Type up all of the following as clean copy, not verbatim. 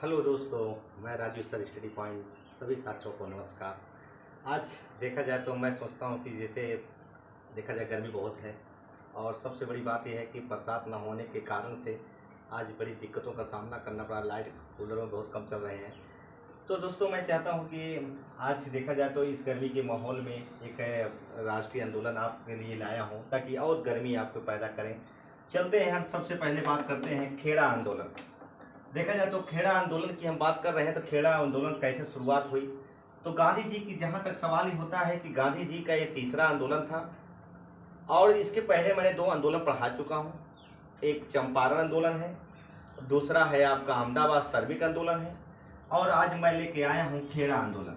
Hello दोस्तों, मैं Raju sir study point सभी साथियों को नमस्कार। आज देखा जाए तो मैं सोचता हूँ कि जैसे देखा जाए गर्मी बहुत है और सबसे बड़ी बात यह है कि बरसात न होने के कारण से आज बड़ी दिक्कतों का सामना करना पड़ा। लाइट कूलरों में बहुत कम चल रहे हैं। तो दोस्तों मैं चाहता हूँ कि आज देखा जाए तो इस गर्मी के माहौल में एक राष्ट्रीय आंदोलन आपके लिए लाया हूँ ताकि और गर्मी आपको पैदा करें। चलते हैं, हम सबसे पहले बात करते हैं खेड़ा आंदोलन। देखा जाए तो खेड़ा आंदोलन की हम बात कर रहे हैं तो खेड़ा आंदोलन कैसे शुरुआत हुई। तो गांधी जी की जहां तक सवाल ही होता है कि गांधी जी का ये तीसरा आंदोलन था और इसके पहले मैंने दो आंदोलन पढ़ा चुका हूं। एक चंपारण आंदोलन है, दूसरा है आपका अहमदाबाद श्रमिक आंदोलन है और आज मैं लेके आया हूं खेड़ा आंदोलन।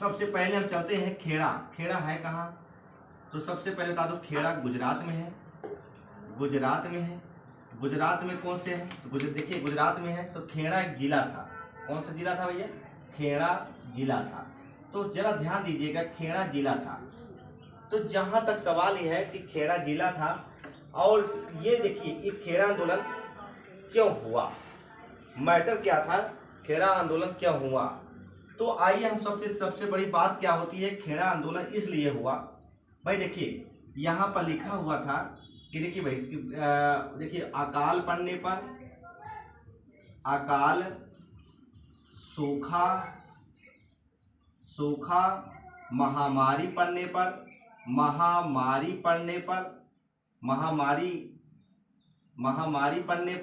सबसे पहले हम चलते हैं खेड़ा। खेड़ा है कहाँ? तो सबसे पहले बता दो, खेड़ा गुजरात में है। गुजरात में है। गुजरात में कौन से है? तो देखिए गुजरात में है तो खेड़ा एक जिला था। कौन सा जिला था भैया? खेड़ा जिला था। तो जरा ध्यान दीजिएगा, खेड़ा जिला था। तो जहां तक सवाल यह है कि खेड़ा जिला था और ये देखिए ये खेड़ा आंदोलन क्यों हुआ, मैटर क्या था, खेड़ा आंदोलन क्यों हुआ। तो आइए हम सबसे बड़ी बात क्या होती है, खेड़ा आंदोलन इसलिए हुआ। भाई देखिए यहाँ पर लिखा हुआ था कि देखिए भाई देखिए अकाल पड़ने पर, अकाल, सूखा, सूखा, महामारी पड़ने पर, महामारी पड़ने पर, महामारी पड़ने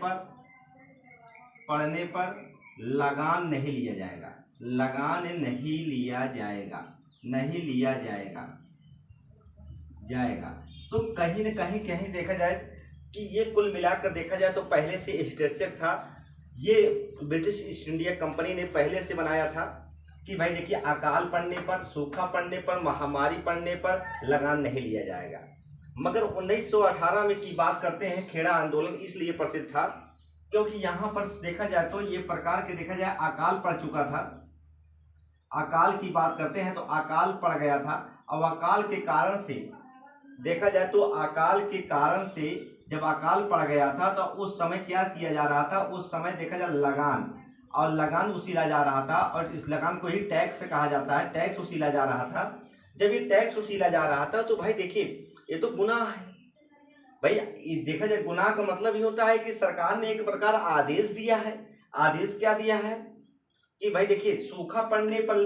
पर लगान नहीं लिया जाएगा। लगान नहीं लिया जाएगा, नहीं लिया जाएगा। तो कहीं न कहीं देखा जाए कि ये कुल मिलाकर देखा जाए तो पहले से स्ट्रक्चर था। ये ब्रिटिश ईस्ट इंडिया कंपनी ने पहले से बनाया था कि भाई देखिए अकाल पड़ने पर, सूखा पड़ने पर, महामारी पड़ने पर लगान नहीं लिया जाएगा। मगर 1918 में की बात करते हैं, खेड़ा आंदोलन इसलिए प्रसिद्ध था क्योंकि यहाँ पर देखा जाए तो ये प्रकार के देखा जाए अकाल पड़ चुका था। अकाल की बात करते हैं तो अकाल पड़ गया था और अकाल के कारण से देखा जाए तो अकाल के कारण से जब अकाल पड़ गया था तो उस समय क्या किया जा रहा था, उस समय देखा जाए लगान और लगान उसीला जा रहा था और इस लगान को ही टैक्स कहा जाता है। टैक्स उसीला जा रहा था। जब ये टैक्स उसीला जा रहा था तो भाई देखिए ये तो गुनाह है। भाई देखा जाए गुनाह का मतलब ये होता है कि सरकार ने एक प्रकार आदेश दिया है। आदेश क्या दिया है कि भाई देखिए सूखा पड़ने पर,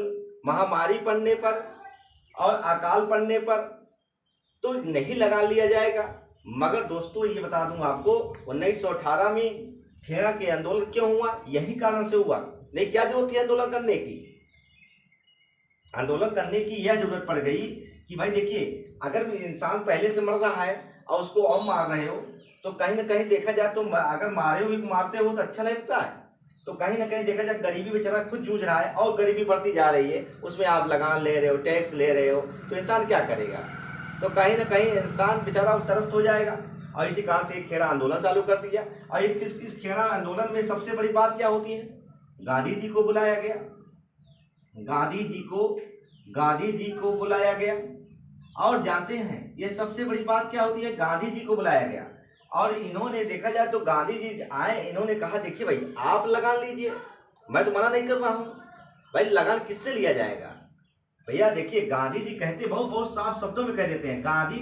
महामारी पड़ने पर और अकाल पड़ने पर तो नहीं लगा लिया जाएगा। मगर दोस्तों ये बता दूं आपको 1918 में खेड़ा के आंदोलन क्यों हुआ, यही कारण से हुआ। नहीं क्या जरूरत थी आंदोलन करने की? आंदोलन करने की यह जरूरत पड़ गई कि भाई देखिए अगर इंसान पहले से मर रहा है और उसको और मार रहे हो तो कहीं ना कहीं देखा जाए तो अगर मारे हुए मारते हो तो अच्छा लगता है। तो कहीं ना कहीं देखा जाए गरीबी बेचारा खुद जूझ रहा है और गरीबी बढ़ती जा रही है, उसमें आप लगान ले रहे हो, टैक्स ले रहे हो, तो इंसान क्या करेगा? तो कहीं ना कहीं इंसान बेचारा त्रस्त हो जाएगा और इसी कारण से खेड़ा आंदोलन चालू कर दिया। और इस खेड़ा आंदोलन में सबसे बड़ी बात क्या होती है, गांधी जी को बुलाया गया। गांधी जी को बुलाया गया और जानते हैं ये सबसे बड़ी बात क्या होती है, गांधी जी को बुलाया गया और इन्होंने देखा जाए तो गांधी जी आए, इन्होंने कहा देखिए भाई आप लगान लीजिए, मैं तो मना नहीं कर रहा हूं। भाई लगान किससे लिया जाएगा? भैया देखिए गांधी जी कहते बहुत साफ शब्दों में कह देते हैं। गांधी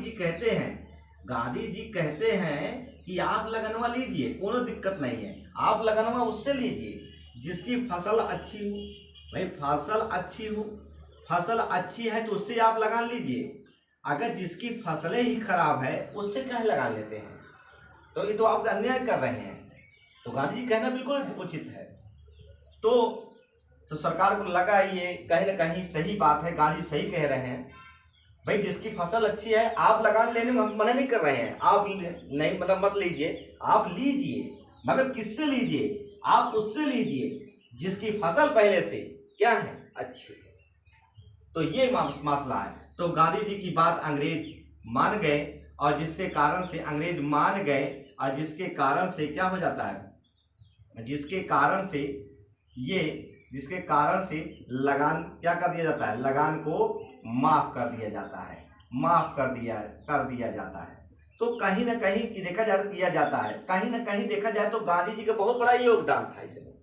जी कहते हैं कि आप लगनवा लीजिए, कोनो दिक्कत नहीं है, आप लगनवा उससे लीजिए जिसकी फसल अच्छी हो। भाई फसल अच्छी है तो उससे आप लगान लीजिए। अगर जिसकी फसलें ही खराब है उससे क्या लगान लेते हैं? तो ये तो आप अन्याय कर रहे हैं। तो गांधी जी कहना बिल्कुल उचित है। तो सरकार को लगा ये कहीं ना कहीं सही बात है, गांधी सही कह रहे हैं। भाई जिसकी फसल अच्छी है आप लगान लेने में हम मना नहीं कर रहे हैं, आप नहीं मतलब मत लीजिए, आप लीजिए, मगर किससे लीजिए? आप उससे लीजिए जिसकी फसल पहले से क्या है, अच्छी है। तो ये मसला है। तो गांधी जी की बात अंग्रेज मान गए और जिसके कारण से अंग्रेज मान गए और जिसके कारण से क्या हो जाता है, जिसके कारण से लगान क्या कर दिया जाता है, लगान को माफ कर दिया जाता है, माफ कर दिया जाता है। तो कहीं ना कहीं देखा किया जाता है, कहीं ना कहीं देखा जाए तो गांधी जी का बहुत बड़ा योगदान था इसमें।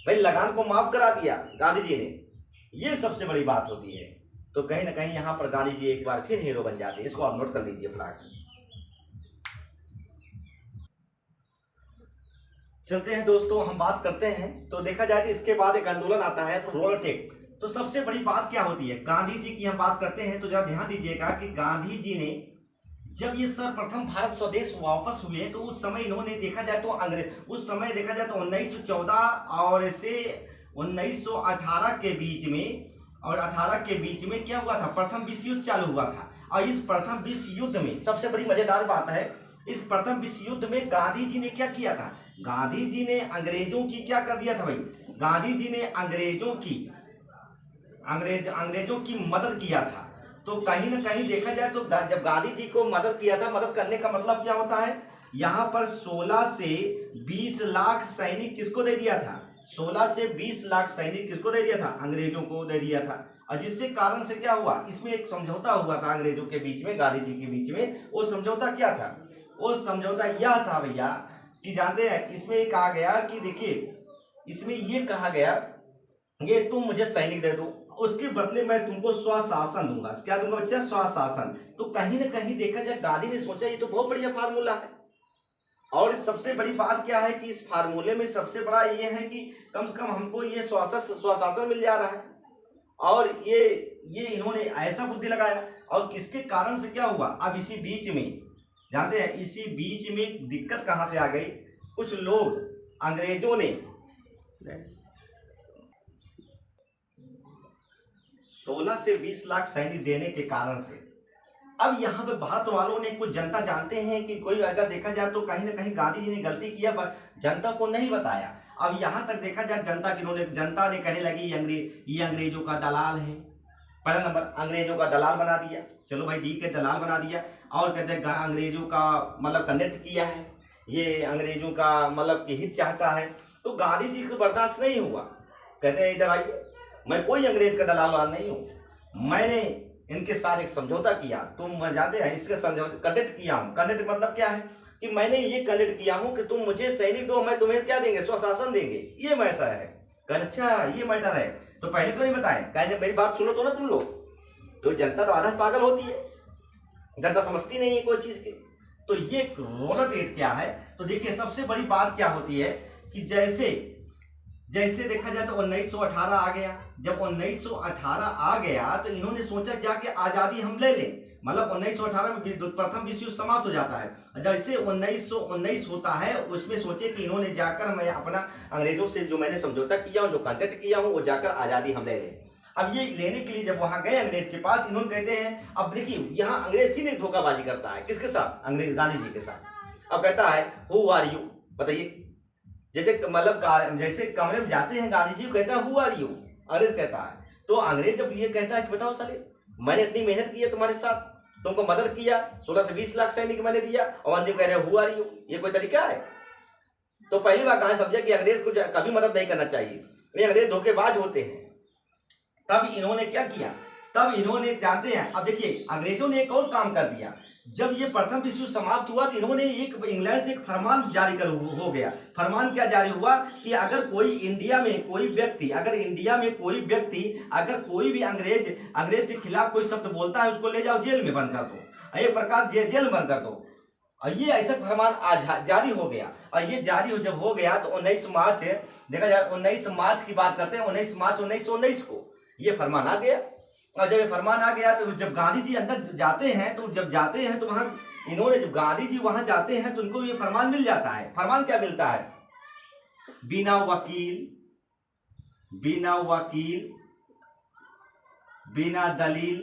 भाई लगान को माफ करा दिया गांधी जी ने, ये सबसे बड़ी बात होती है। तो कहीं ना कहीं यहाँ पर गांधी जी एक बार फिर हीरो बन जाते हैं। इसको आप नोट कर लीजिए फ्लैग। चलते हैं दोस्तों, हम बात करते हैं। तो देखा जाए तो इसके बाद एक आंदोलन आता है रोलटेक। तो सबसे बड़ी बात क्या होती है, गांधी जी की हम बात करते हैं तो जरा ध्यान दीजिएगा कि गांधी जी ने जब ये सर्वप्रथम भारत स्वदेश वापस हुए तो उस समय इन्होंने देखा जाए तो उस समय देखा जाए तो 1914 और से 1918 के बीच में और 18 के बीच में क्या हुआ था, प्रथम विश्व युद्ध चालू हुआ था। और इस प्रथम विश्व युद्ध में सबसे बड़ी मजेदार बात है, इस प्रथम विश्व युद्ध में गांधी जी ने क्या किया था, गांधी जी ने अंग्रेजों की क्या कर दिया था भाई, गांधी जी ने अंग्रेजों की मदद किया था। तो कहीं ना कहीं देखा जाए तो जब गांधी जी को मदद किया था, मदद करने का मतलब क्या होता है, यहाँ पर 16 से 20 लाख सैनिक किसको दे दिया था, 16 से 20 लाख सैनिक किसको दे दिया था, अंग्रेजों को दे दिया था। और जिससे कारण से क्या हुआ, इसमें एक समझौता हुआ था अंग्रेजों के बीच में, गांधी जी के बीच में। वो समझौता क्या था, वो समझौता यह था भैया कि जानते हैं, इसमें कहा गया कि देखिए, इसमें ये कहा गया ये तुम मुझे सैनिक दे दो, उसके बदले मैं तुमको स्वशासन दूंगा। क्या दूंगा बच्चा, स्वशासन। तो कहीं ना कहीं देखा जाए गांधी ने सोचा ये तो बहुत बढ़िया फार्मूला है। और सबसे बड़ी बात क्या है कि इस फार्मूले में सबसे बड़ा ये है कि कम से कम हमको ये स्वशासन मिल जा रहा है। और ये इन्होंने ऐसा बुद्धि लगाया। और किसके कारण से क्या हुआ, अब इसी बीच में जानते हैं, इसी बीच में दिक्कत कहां से आ गई, कुछ लोग अंग्रेजों ने 16 से 20 लाख सैनिक देने के कारण से अब यहाँ पे भारत वालों ने, कुछ जनता जानते हैं कि कोई अगर देखा जाए तो कहीं ना कहीं गांधी जी ने गलती किया पर जनता को नहीं बताया। अब यहाँ तक देखा जाए जनता ने कहने लगी ये अंग्रेजों का दलाल है। पहला नंबर अंग्रेजों का दलाल बना दिया, चलो भाई डी के दलाल बना दिया। और कहते हैं अंग्रेजों का मतलब कनेक्ट किया है, ये अंग्रेजों का मतलब कि हित चाहता है। तो गांधी जी को बर्दाश्त नहीं हुआ, कहते हैं इधर आइए, मैं कोई अंग्रेज का दलाल नहीं हूँ, मैंने इनके साथ एक समझौता किया, तुम जानते हैं इसके समझौता कनेक्ट किया हूँ। कनेक्ट मतलब क्या है कि मैंने ये कनेक्ट किया हूँ कि तुम मुझे सैनिक दो, मैं तुम्हें क्या देंगे, स्वशासन देंगे, ये मैटर है। अच्छा ये मैटर है, तो पहले क्यों नहीं बताएं, कहें मेरी बात सुनो तो ना तुम लोग। तो जनता तो आधा पागल होती है, जनता समझती नहीं है कोई चीज की। तो ये रोलटेट क्या है, तो देखिए सबसे बड़ी बात क्या होती है कि जैसे देखा जाए तो 1918 आ गया। जब 1918 आ गया तो इन्होंने सोचा जाके आजादी हम ले लें, मतलब 1918 में प्रथम विश्व युद्ध समाप्त हो जाता है। जैसे 1919 होता है उसमें सोचे कि इन्होंने जाकर मैं अपना अंग्रेजों से जो मैंने समझौता किया हूँ, जो कॉन्टेक्ट किया हूँ, वो जाकर आजादी हम ले लें। अब ये लेने के लिए जब वहां गए अंग्रेज के पास, इन्होंने कहते हैं, अब देखिए यहाँ अंग्रेज कितनी धोखाबाजी करता है, किसके साथ, अंग्रेज गांधी जी के साथ। अब कहता है हु आर यू, बताइए, जैसे मतलब जैसे कमरे में जाते हैं गांधी जी कहता है हु आर यू, अंग्रेज कहता है। तो अंग्रेज जब ये कहता है कि बताओ साले, मैंने इतनी मेहनत की है तुम्हारे साथ, तुमको मदद किया, 16 से 20 लाख सैनिक मैंने दिया, और अंग्रेज कह रहे हु आर यू, ये कोई तरीका है। तो पहली बार कहा समझा कि अंग्रेज को कभी मदद नहीं करना चाहिए, ये अंग्रेज धोखेबाज होते हैं। तब इन्होंने क्या किया, तब इन्होंने जानते हैं, अब देखिए अंग्रेजों ने एक और काम कर दिया। जब ये प्रथम विश्व समाप्त हुआ तो इन्होंने एक इंग्लैंड से एक फरमान जारी हो गया। फरमान क्या जारी हुआ कि अगर कोई इंडिया में कोई व्यक्ति अगर कोई भी अंग्रेज के खिलाफ कोई शब्द बोलता है, उसको ले जाओ जेल में बंद कर दो, एक प्रकार जेल में बंद कर दो। और ये ऐसा फरमान जारी हो गया। और ये जारी जब हो गया तो 19 मार्च देखा जाए, 19 मार्च की बात करते हैं, 19 मार्च 1919 को ये फरमान आ गया। और जब ये फरमान आ गया तो जब गांधी जी अंदर जाते हैं, तो वहां इन्होंने, जब गांधी जी वहां जाते हैं तो उनको ये फरमान मिल जाता है। फरमान क्या मिलता है, बिना वकील, बिना दलील,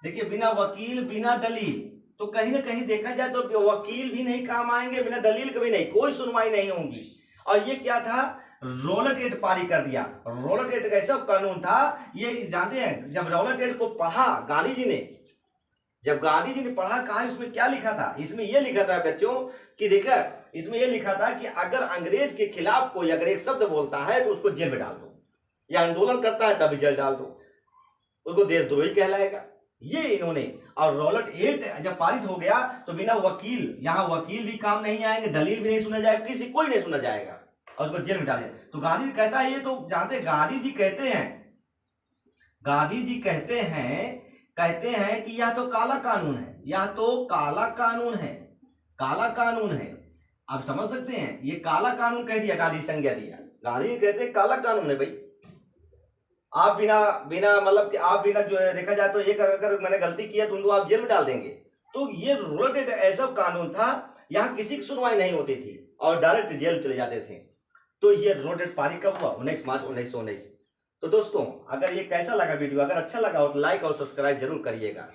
देखिए बिना वकील बिना दलील। तो कहीं ना कहीं देखा जाए तो वकील भी नहीं काम आएंगे, बिना दलील कभी नहीं, कोई सुनवाई नहीं होगी। और ये क्या था, रोलटेट पारी कर दिया। रोलटेट कैसा कानून था, ये जानते हैं, जब रोलटेट को पढ़ा गांधी जी ने, जब गांधी जी ने पढ़ा, कहा उसमें क्या लिखा था, इसमें यह लिखा था बच्चों कि देखा, इसमें यह लिखा था कि अगर अंग्रेज के खिलाफ कोई अगर एक शब्द बोलता है तो उसको जेल में डाल दो, या आंदोलन करता है तभी जेल डाल दो, उसको देशद्रोही कहलाएगा। ये इन्होंने, और रॉलेट एक्ट जब पारित हो गया तो बिना वकील, यहाँ वकील भी काम नहीं आएंगे, दलील भी नहीं सुना जाएगा, किसी कोई नहीं सुना जाएगा और उसको जेल में डाल दिया। तो गांधी जी कहता है, ये तो जानते, गांधी जी कहते हैं कि यह तो काला कानून है, यह तो काला कानून है, काला कानून है। आप समझ सकते हैं, ये काला कानून कह दिया, गांधी संज्ञा दिया। गांधी कहते हैं काला कानून है भाई, आप बिना बिना मतलब कि आप बिना जो है देखा जाए तो एक अगर मैंने गलती किया तो उनको आप जेल में डाल देंगे। तो ये रूरल एक ऐसा कानून था, यहाँ किसी की सुनवाई नहीं होती थी और डायरेक्ट जेल चले जाते थे। तो ये रोड पारित कब हुआ? 19 मार्च 1919। तो दोस्तों, अगर ये कैसा लगा वीडियो, अगर अच्छा लगा हो तो लाइक और सब्सक्राइब जरूर करिएगा।